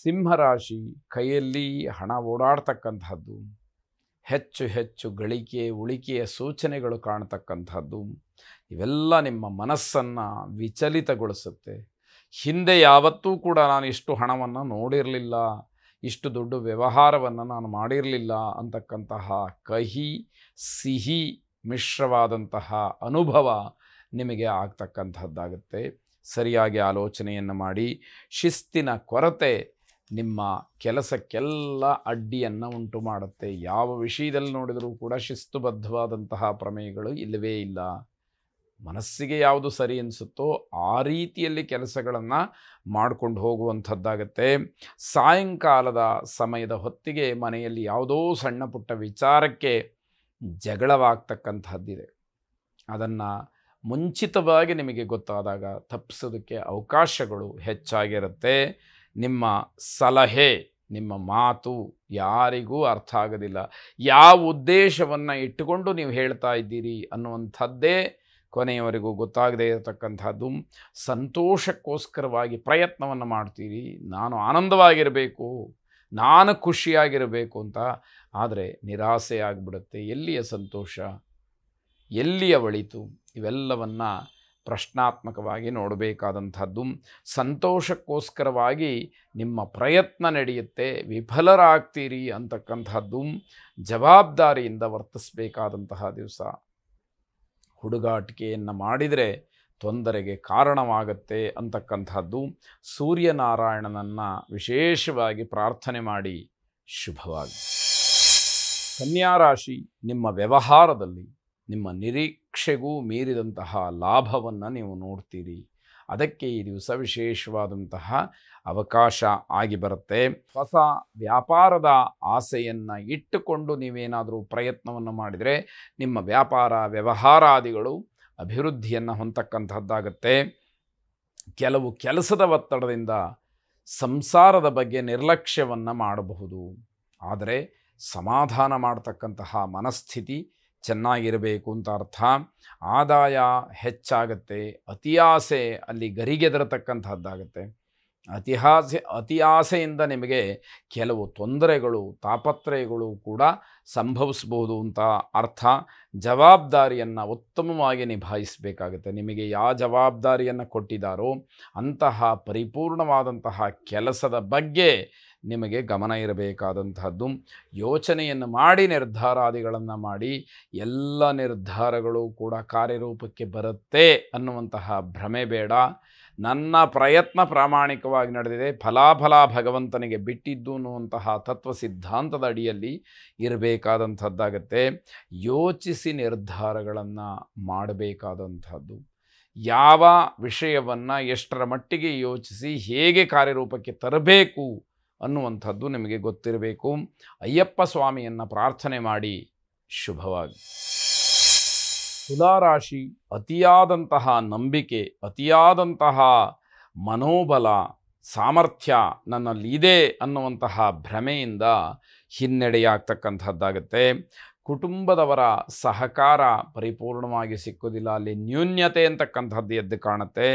ಸಿಂಹರಾಶಿ ಕೈಯಲ್ಲಿ ಹಣ ಓಡಾಡ್ತಕ್ಕಂಥದ್ದು, ಹೆಚ್ಚು ಹೆಚ್ಚು ಗಳಿಕೆ ಉಳಿಕೆಯ ಸೂಚನೆಗಳು ಕಾಣತಕ್ಕಂಥದ್ದು, ಇವೆಲ್ಲ ನಿಮ್ಮ ಮನಸ್ಸನ್ನು ವಿಚಲಿತಗೊಳಿಸುತ್ತೆ. ಹಿಂದೆ ಯಾವತ್ತೂ ಕೂಡ ನಾನು ಇಷ್ಟು ಹಣವನ್ನು ನೋಡಿರಲಿಲ್ಲ, ಇಷ್ಟು ದೊಡ್ಡ ವ್ಯವಹಾರವನ್ನು ನಾನು ಮಾಡಿರಲಿಲ್ಲ ಅಂತಕ್ಕಂತಹ ಕಹಿ ಸಿಹಿ ಮಿಶ್ರವಾದಂತಹ ಅನುಭವ ನಿಮಗೆ ಆಗ್ತಕ್ಕಂಥದ್ದಾಗುತ್ತೆ. ಸರಿಯಾಗಿ ಆಲೋಚನೆಯನ್ನು ಮಾಡಿ. ಶಿಸ್ತಿನ ಕೊರತೆ ನಿಮ್ಮ ಕೆಲಸಕ್ಕೆಲ್ಲ ಅಡ್ಡಿಯನ್ನು ಉಂಟು ಮಾಡುತ್ತೆ. ಯಾವ ವಿಷಯದಲ್ಲಿ ನೋಡಿದರೂ ಕೂಡ ಶಿಸ್ತುಬದ್ಧವಾದಂತಹ ಪ್ರಮೇಯಗಳು ಇಲ್ಲವೇ ಇಲ್ಲ. ಮನಸ್ಸಿಗೆ ಯಾವುದು ಸರಿ ಅನಿಸುತ್ತೋ ಆ ರೀತಿಯಲ್ಲಿ ಕೆಲಸಗಳನ್ನು ಮಾಡಿಕೊಂಡು ಹೋಗುವಂಥದ್ದಾಗತ್ತೆ. ಸಾಯಂಕಾಲದ ಸಮಯದ ಹೊತ್ತಿಗೆ ಮನೆಯಲ್ಲಿ ಯಾವುದೋ ಸಣ್ಣ ಪುಟ್ಟ ವಿಚಾರಕ್ಕೆ ಜಗಳವಾಗ್ತಕ್ಕಂಥದ್ದಿದೆ. ಅದನ್ನು ಮುಂಚಿತವಾಗಿ ನಿಮಗೆ ಗೊತ್ತಾದಾಗ ತಪ್ಪಿಸೋದಕ್ಕೆ ಅವಕಾಶಗಳು ಹೆಚ್ಚಾಗಿರುತ್ತೆ. ನಿಮ್ಮ ಸಲಹೆ, ನಿಮ್ಮ ಮಾತು ಯಾರಿಗೂ ಅರ್ಥ ಆಗೋದಿಲ್ಲ. ಯಾವ ಉದ್ದೇಶವನ್ನು ಇಟ್ಟುಕೊಂಡು ನೀವು ಹೇಳ್ತಾ ಇದ್ದೀರಿ ಅನ್ನುವಂಥದ್ದೇ ಕೊನೆಯವರೆಗೂ ಗೊತ್ತಾಗದೇ ಇರತಕ್ಕಂಥದ್ದು. ಸಂತೋಷಕ್ಕೋಸ್ಕರವಾಗಿ ಪ್ರಯತ್ನವನ್ನು ಮಾಡ್ತೀರಿ, ನಾನು ಆನಂದವಾಗಿರಬೇಕು, ನಾನು ಖುಷಿಯಾಗಿರಬೇಕು ಅಂತ. ಆದರೆ ನಿರಾಸೆ ಆಗಿಬಿಡುತ್ತೆ. ಎಲ್ಲಿಯ ಸಂತೋಷ, ಎಲ್ಲಿಯ ಒಳಿತು, ಇವೆಲ್ಲವನ್ನು ಪ್ರಶ್ನಾತ್ಮಕವಾಗಿ ನೋಡಬೇಕಾದಂಥದ್ದು. ಸಂತೋಷಕ್ಕೋಸ್ಕರವಾಗಿ ನಿಮ್ಮ ಪ್ರಯತ್ನ ನಡೆಯುತ್ತೆ, ವಿಫಲರಾಗ್ತೀರಿ ಅಂತಕ್ಕಂಥದ್ದು. ಜವಾಬ್ದಾರಿಯಿಂದ ವರ್ತಿಸಬೇಕಾದಂತಹ ದಿವಸ. ಹುಡುಗಾಟಿಕೆಯನ್ನು ಮಾಡಿದರೆ ತೊಂದರೆಗೆ ಕಾರಣವಾಗುತ್ತೆ ಅಂತಕ್ಕಂಥದ್ದು. ಸೂರ್ಯನಾರಾಯಣನನ್ನು ವಿಶೇಷವಾಗಿ ಪ್ರಾರ್ಥನೆ ಮಾಡಿ. ಶುಭವಾಗಿ. ಕನ್ಯಾ ರಾಶಿ, ನಿಮ್ಮ ವ್ಯವಹಾರದಲ್ಲಿ ನಿಮ್ಮ ನಿರೀಕ್ಷೆಗೂ ಮೀರಿದಂತಹ ಲಾಭವನ್ನು ನೀವು ನೋಡ್ತೀರಿ. ಅದಕ್ಕೆ ಈ ದಿವಸ ವಿಶೇಷವಾದಂತಹ ಅವಕಾಶ ಆಗಿ ಬರುತ್ತೆ. ಹೊಸ ವ್ಯಾಪಾರದ ಆಸೆಯನ್ನು ಇಟ್ಟುಕೊಂಡು ನೀವೇನಾದರೂ ಪ್ರಯತ್ನವನ್ನು ಮಾಡಿದರೆ ನಿಮ್ಮ ವ್ಯಾಪಾರ ವ್ಯವಹಾರಾದಿಗಳು ಅಭಿವೃದ್ಧಿಯನ್ನು ಹೊಂದತಕ್ಕಂಥದ್ದಾಗತ್ತೆ. ಕೆಲವು ಕೆಲಸದ ಒತ್ತಡದಿಂದ ಸಂಸಾರದ ಬಗ್ಗೆ ನಿರ್ಲಕ್ಷ್ಯವನ್ನು ಮಾಡಬಹುದು. ಆದರೆ ಸಮಾಧಾನ ಮಾಡ್ತಕ್ಕಂತಹ ಮನಸ್ಥಿತಿ ಚೆನ್ನಾಗಿರಬೇಕು ಅಂತ ಅರ್ಥ. ಆದಾಯ ಹೆಚ್ಚಾಗತ್ತೆ. ಅತಿಯಾಸೆ ಅಲ್ಲಿ ಗರಿಗೆದರತಕ್ಕಂಥದ್ದಾಗತ್ತೆ. ಅತಿ ಆಸೆಯಿಂದ ನಿಮಗೆ ಕೆಲವು ತೊಂದರೆಗಳು ತಾಪತ್ರಯಗಳು ಕೂಡ ಸಂಭವಿಸಬಹುದು ಅಂತ ಅರ್ಥ. ಜವಾಬ್ದಾರಿಯನ್ನು ಉತ್ತಮವಾಗಿ ನಿಭಾಯಿಸಬೇಕಾಗುತ್ತೆ. ನಿಮಗೆ ಯಾವ ಜವಾಬ್ದಾರಿಯನ್ನು ಕೊಟ್ಟಿದ್ದಾರೋ ಅಂತಹ ಪರಿಪೂರ್ಣವಾದಂತಹ ಕೆಲಸದ ಬಗ್ಗೆ ನಿಮಗೆ ಗಮನ ಇರಬೇಕಾದಂತಹದ್ದು. ಯೋಚನೆಯನ್ನು ಮಾಡಿ ನಿರ್ಧಾರಾದಿಗಳನ್ನು ಮಾಡಿ. ಎಲ್ಲ ನಿರ್ಧಾರಗಳು ಕೂಡ ಕಾರ್ಯರೂಪಕ್ಕೆ ಬರುತ್ತೆ ಅನ್ನುವಂತಹ ಭ್ರಮೆ ಬೇಡ. ನನ್ನ ಪ್ರಯತ್ನ ಪ್ರಾಮಾಣಿಕವಾಗಿ ನಡೆದಿದೆ, ಫಲಾಫಲ ಭಗವಂತನಿಗೆ ಬಿಟ್ಟಿದ್ದು ಅನ್ನುವಂತಹ ತತ್ವ ಸಿದ್ಧಾಂತದ ಅಡಿಯಲ್ಲಿ ಇರಬೇಕಾದಂಥದ್ದಾಗತ್ತೆ. ಯೋಚಿಸಿ ನಿರ್ಧಾರಗಳನ್ನು ಮಾಡಬೇಕಾದಂಥದ್ದು. ಯಾವ ವಿಷಯವನ್ನು ಎಷ್ಟರ ಮಟ್ಟಿಗೆ ಯೋಚಿಸಿ ಹೇಗೆ ಕಾರ್ಯರೂಪಕ್ಕೆ ತರಬೇಕು ಅನ್ನುವಂಥದ್ದು ನಿಮಗೆ ಗೊತ್ತಿರಬೇಕು. ಅಯ್ಯಪ್ಪ ಸ್ವಾಮಿಯನ್ನು ಪ್ರಾರ್ಥನೆ ಮಾಡಿ. ಶುಭವಾಗಿ. ತುಲಾರಾಶಿ, ಅತಿಯಾದಂತಹ ನಂಬಿಕೆ, ಅತಿಯಾದಂತಹ ಮನೋಬಲ ಸಾಮರ್ಥ್ಯ ನನ್ನಲ್ಲಿದೆ ಅನ್ನುವಂತಹ ಭ್ರಮೆಯಿಂದ ಹಿನ್ನಡೆಯಾಗ್ತಕ್ಕಂಥದ್ದಾಗತ್ತೆ. ಕುಟುಂಬದವರ ಸಹಕಾರ ಪರಿಪೂರ್ಣವಾಗಿ ಸಿಕ್ಕೋದಿಲ್ಲ. ಅಲ್ಲಿ ನ್ಯೂನ್ಯತೆ ಅಂತಕ್ಕಂಥದ್ದು ಎದ್ದು ಕಾಣುತ್ತೆ.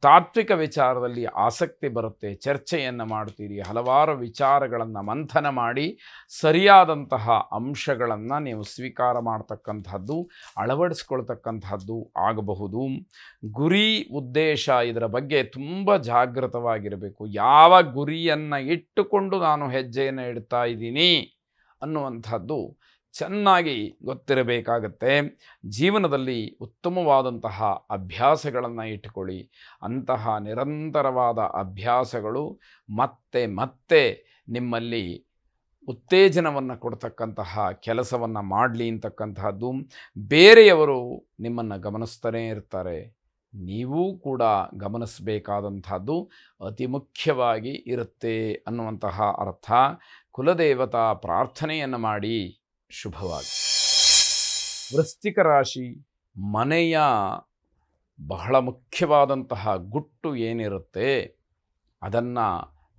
ತಾತ್ವಿಕ ವಿಚಾರದಲ್ಲಿ ಆಸಕ್ತಿ ಬರುತ್ತೆ. ಚರ್ಚೆಯನ್ನು ಮಾಡ್ತೀರಿ. ಹಲವಾರು ವಿಚಾರಗಳನ್ನು ಮಂಥನ ಮಾಡಿ ಸರಿಯಾದಂತಹ ಅಂಶಗಳನ್ನು ನೀವು ಸ್ವೀಕಾರ ಮಾಡ್ತಕ್ಕಂಥದ್ದು, ಅಳವಡಿಸ್ಕೊಳ್ತಕ್ಕಂಥದ್ದು ಆಗಬಹುದು. ಗುರಿ ಉದ್ದೇಶ ಇದರ ಬಗ್ಗೆ ತುಂಬ ಜಾಗೃತವಾಗಿರಬೇಕು. ಯಾವ ಗುರಿಯನ್ನು ಇಟ್ಟುಕೊಂಡು ನಾನು ಹೆಜ್ಜೆಯನ್ನು ಇಡ್ತಾ ಇದ್ದೀನಿ ಅನ್ನುವಂಥದ್ದು ಚೆನ್ನಾಗಿ ಗೊತ್ತಿರಬೇಕಾಗತ್ತೆ. ಜೀವನದಲ್ಲಿ ಉತ್ತಮವಾದಂತಹ ಅಭ್ಯಾಸಗಳನ್ನು ಇಟ್ಟುಕೊಳ್ಳಿ. ಅಂತಹ ನಿರಂತರವಾದ ಅಭ್ಯಾಸಗಳು ಮತ್ತೆ ಮತ್ತೆ ನಿಮ್ಮಲ್ಲಿ ಉತ್ತೇಜನವನ್ನು ಕೊಡ್ತಕ್ಕಂತಹ ಕೆಲಸವನ್ನು ಮಾಡಲಿ ಅಂತಕ್ಕಂತಹದ್ದು. ಬೇರೆಯವರು ನಿಮ್ಮನ್ನು ಗಮನಿಸ್ತಾನೇ ಇರ್ತಾರೆ, ನೀವೂ ಕೂಡ ಗಮನಿಸಬೇಕಾದಂಥದ್ದು ಅತಿ ಮುಖ್ಯವಾಗಿ ಇರುತ್ತೆ ಅನ್ನುವಂತಹ ಅರ್ಥ. ಕುಲದೇವತಾ ಪ್ರಾರ್ಥನೆಯನ್ನು ಮಾಡಿ. ಶುಭವಾಗಿ. ವೃಶ್ಚಿಕ ರಾಶಿ, ಮನೆಯ ಬಹಳ ಮುಖ್ಯವಾದಂತಹ ಗುಟ್ಟು ಏನಿರುತ್ತೆ ಅದನ್ನು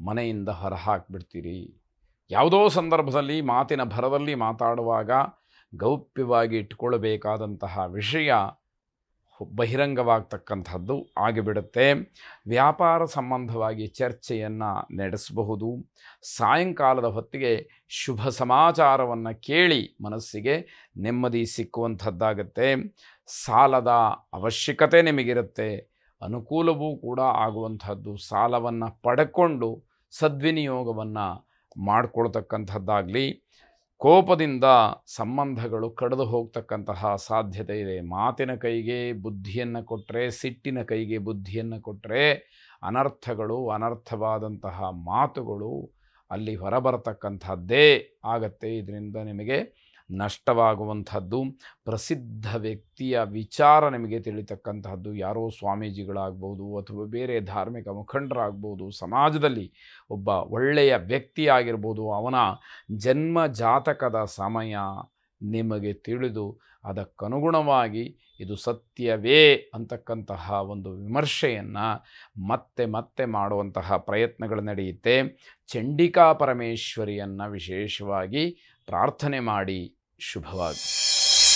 ಮನೆಯಿಂದ ಹೊರಹಾಕಿಬಿಡ್ತೀರಿ. ಯಾವುದೋ ಸಂದರ್ಭದಲ್ಲಿ ಮಾತಿನ ಭರದಲ್ಲಿ ಮಾತಾಡುವಾಗ ಗೌಪ್ಯವಾಗಿ ಇಟ್ಕೊಳ್ಬೇಕಾದಂತಹ ವಿಷಯ ಬಹಿರಂಗವಾಗ್ತಕ್ಕಂಥದ್ದು ಆಗಿಬಿಡುತ್ತೆ. ವ್ಯಾಪಾರ ಸಂಬಂಧವಾಗಿ ಚರ್ಚೆಯನ್ನು ನಡೆಸಬಹುದು. ಸಾಯಂಕಾಲದ ಹೊತ್ತಿಗೆ ಶುಭ ಸಮಾಚಾರವನ್ನು ಕೇಳಿ ಮನಸ್ಸಿಗೆ ನೆಮ್ಮದಿ ಸಿಕ್ಕುವಂಥದ್ದಾಗತ್ತೆ. ಸಾಲದ ಅವಶ್ಯಕತೆ ನಿಮಗಿರುತ್ತೆ, ಅನುಕೂಲವೂ ಕೂಡ ಆಗುವಂಥದ್ದು. ಸಾಲವನ್ನು ಪಡ್ಕೊಂಡು ಸದ್ವಿನಿಯೋಗವನ್ನು ಮಾಡಿಕೊಳ್ತಕ್ಕಂಥದ್ದಾಗಲಿ. ಕೋಪದಿಂದ ಸಂಬಂಧಗಳು ಕಡಿದು ಹೋಗ್ತಕ್ಕಂತಹ ಸಾಧ್ಯತೆ ಇದೆ. ಮಾತಿನ ಕೈಗೆ ಬುದ್ಧಿಯನ್ನು ಕೊಟ್ಟರೆ, ಸಿಟ್ಟಿನ ಕೈಗೆ ಬುದ್ಧಿಯನ್ನು ಕೊಟ್ಟರೆ ಅನರ್ಥಗಳು, ಅನರ್ಥವಾದಂತಹ ಮಾತುಗಳು ಅಲ್ಲಿ ಹೊರಬರತಕ್ಕಂಥದ್ದೇ ಆಗತ್ತೆ. ಇದರಿಂದ ನಿಮಗೆ ನಷ್ಟವಾಗುವಂಥದ್ದು. ಪ್ರಸಿದ್ಧ ವ್ಯಕ್ತಿಯ ವಿಚಾರ ನಿಮಗೆ ತಿಳಿತಕ್ಕಂತಹದ್ದು, ಯಾರೋ ಸ್ವಾಮೀಜಿಗಳಾಗ್ಬೋದು ಅಥವಾ ಬೇರೆ ಧಾರ್ಮಿಕ ಮುಖಂಡರಾಗ್ಬೋದು, ಸಮಾಜದಲ್ಲಿ ಒಬ್ಬ ಒಳ್ಳೆಯ ವ್ಯಕ್ತಿಯಾಗಿರ್ಬೋದು, ಅವನ ಜನ್ಮ ಜಾತಕದ ಸಮಯ ನಿಮಗೆ ತಿಳಿದು ಅದಕ್ಕನುಗುಣವಾಗಿ ಇದು ಸತ್ಯವೇ ಅಂತಕ್ಕಂತಹ ಒಂದು ವಿಮರ್ಶೆಯನ್ನು ಮತ್ತೆ ಮತ್ತೆ ಮಾಡುವಂತಹ ಪ್ರಯತ್ನಗಳು ನಡೆಯುತ್ತೆ. ಚಂಡಿಕಾ ಪರಮೇಶ್ವರಿಯನ್ನು ವಿಶೇಷವಾಗಿ ಪ್ರಾರ್ಥನೆ ಮಾಡಿ. ಶುಭವಾಗಿ.